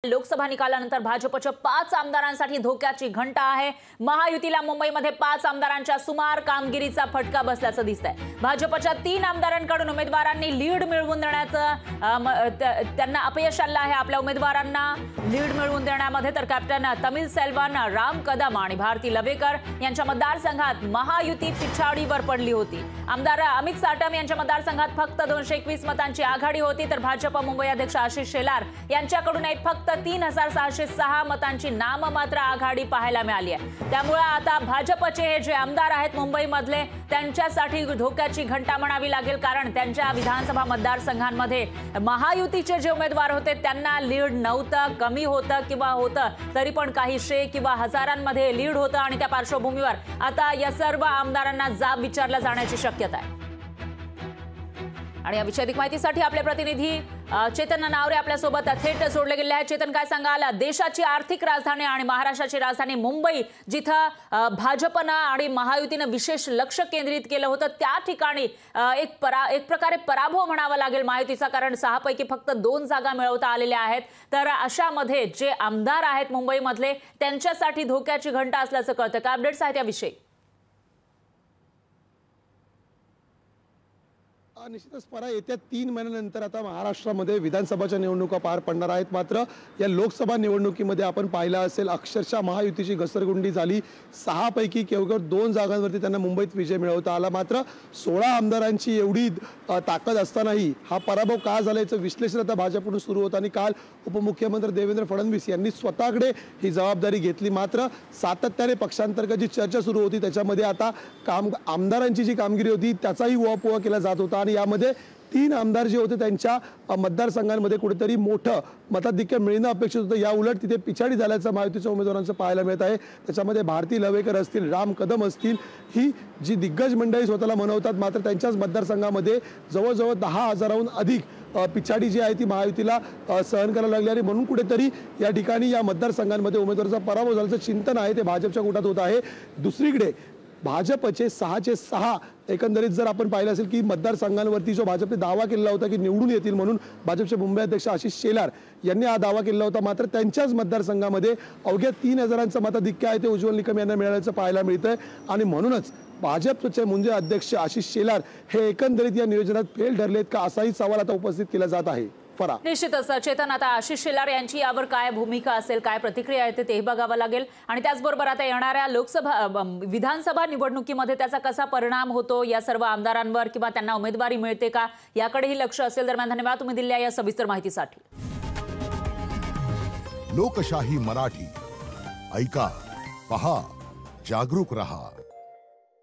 लोकसभा निकालानंतर भाजपच्या 5 आमदारांसाठी धोक्याची घंटा आहे। महायुतीला मुंबईमध्ये 5 आमदारांच्या सुमार कामगिरीचा फटका बसल्याचं दिसतंय। भाजपच्या 3 आमदारांकडून उमेदवारांनी लीड मिळवून देण्याचं त्यांना अपयश आलं आहे। आपल्या उमेदवारांना लीड मिळवून देण्यामध्ये तर कॅप्टन तमिल सेल्वन, राम कदम आणि भारती लवेकर यांच्या मतदारसंघात महायुती पिछाडीवर पडली होती। आमदार अमित साटम यांच्या मतदारसंघात फक्त 221 मतांची आघाडी होती, तर भाजप मुंबई अध्यक्ष आशिष शेलार यांच्याकडून फक्त 3606 मतांची नाममात्र आघाडी पाहायला मिळाली आहे। त्यामुळे आता भाजपचे हे जे आमदार आहेत मुंबईमधले त्यांच्यासाठी धोक्याची घंटा म्हणावी लागेल, कारण त्यांच्या विधानसभा मतदारसंघांमध्ये महायुतीचे जे उमेदवार होते त्यांना लीड नव्हतं, कमी होतं किंवा होतं तरी पण काही शे किंवा हजारांमध्ये लीड होतं आणि त्या पार्श्वभूमीवर आता या सर्व आमदारांना जाब विचारला जाण्याची शक्यता आहे। आणि या विषयाधिक माहितीसाठी आपले प्रतिनिधी चेतन नावरे आपल्या सोबत थेट जोडले गेले आहेत। चेतन, काय सांगाल? देशाची आर्थिक राजधानी आणि महाराष्ट्राची राजधानी मुंबई, जिथं भाजपनं आणि महायुतीनं विशेष लक्ष केंद्रित केलं होतं, त्या ठिकाणी एक प्रकारे पराभव म्हणावा लागेल महायुतीचा, कारण 6 पैकी फक्त 2 जागा मिळवता आलेल्या आहेत। तर अशामध्ये जे आमदार आहेत मुंबईमधले त्यांच्यासाठी धोक्याची घंटा असल्याचं कळतं। काय अपडेट्स आहेत याविषयी? निश्चितच परा येत्या 3 महिन्यानंतर आता महाराष्ट्रामध्ये विधानसभाच्या निवडणुका पार पडणार आहेत। मात्र या लोकसभा निवडणुकीमध्ये आपण पाहिलं असेल अक्षरशः महायुतीची घसरगुंडी झाली। 6 पैकी केवळ 2 जागांवरती त्यांना मुंबईत विजय मिळवता आला। मात्र 16 आमदारांची एवढी ताकद असतानाही हा पराभव का झाला याचं विश्लेषण आता भाजपकडून सुरू होतं आणि काल उपमुख्यमंत्री देवेंद्र फडणवीस यांनी स्वतःकडे ही जबाबदारी घेतली। मात्र सातत्याने पक्षांतर्गत जी चर्चा सुरू होती त्याच्यामध्ये आता आमदारांची जी कामगिरी होती त्याचाही उहापोह केला जात होता आणि यामध्ये 3 आमदार जे होते त्यांच्या मतदारसंघांमध्ये कुठेतरी मोठं मताधिक्य मिळणं अपेक्षित होतं। या उलट तिथे पिछाडी झाल्याचं महायुतीच्या उमेदवारांचं पाहायला मिळत आहे। त्याच्यामध्ये भारती लवेकर असतील, राम कदम असतील, ही जी दिग्गज मंडळी स्वतःला मनवतात, मात्र त्यांच्याच मतदारसंघामध्ये जवळजवळ 10,000हून अधिक पिछाडी जी आहे ती महायुतीला सहन करायला लागली आणि म्हणून कुठेतरी या ठिकाणी या मतदारसंघांमध्ये उमेदवाराचा पराभव झाल्याचं चिंतन आहे ते भाजपच्या गोटात होत आहे। दुसरीकडे भाजपचे 6चे 6 एकंदरीत जर आपण पाहिलं असेल की मतदारसंघांवरती जो भाजपने दावा केला होता की निवडून येतील म्हणून भाजपचे मुंबई अध्यक्ष आशिष शेलार यांनी हा दावा केला होता, मात्र त्यांच्याच मतदारसंघामध्ये अवघ्या 3000चं मताधिक्य आहे ते उज्ज्वल निकम यांना मिळाल्याचं पाहायला मिळतंय आणि म्हणूनच भाजपचे मुंबई अध्यक्ष आशिष शेलार हे एकंदरीत या नियोजनात फेल ठरलेत का असाही सवाल आता उपस्थित केला जात आहे। निश्चितच चेतन, आता आशिष शेलार यांची यावर काय भूमिका असेल, काय प्रतिक्रिया आहे ते बघावं लागेल आणि त्याचबरोबर आता येणाऱ्या विधानसभा निवडणुकीमध्ये त्याचा कसा परिणाम होतो या सर्व आमदारांवर किंवा त्यांना उमेदवारी मिळते का याकडेही लक्ष असेल। दरम्यान धन्यवाद तुम्ही दिलेल्या या सविस्तर माहितीसाठी। लोकशाही मराठी ऐका, पहा, जागरूक रहा।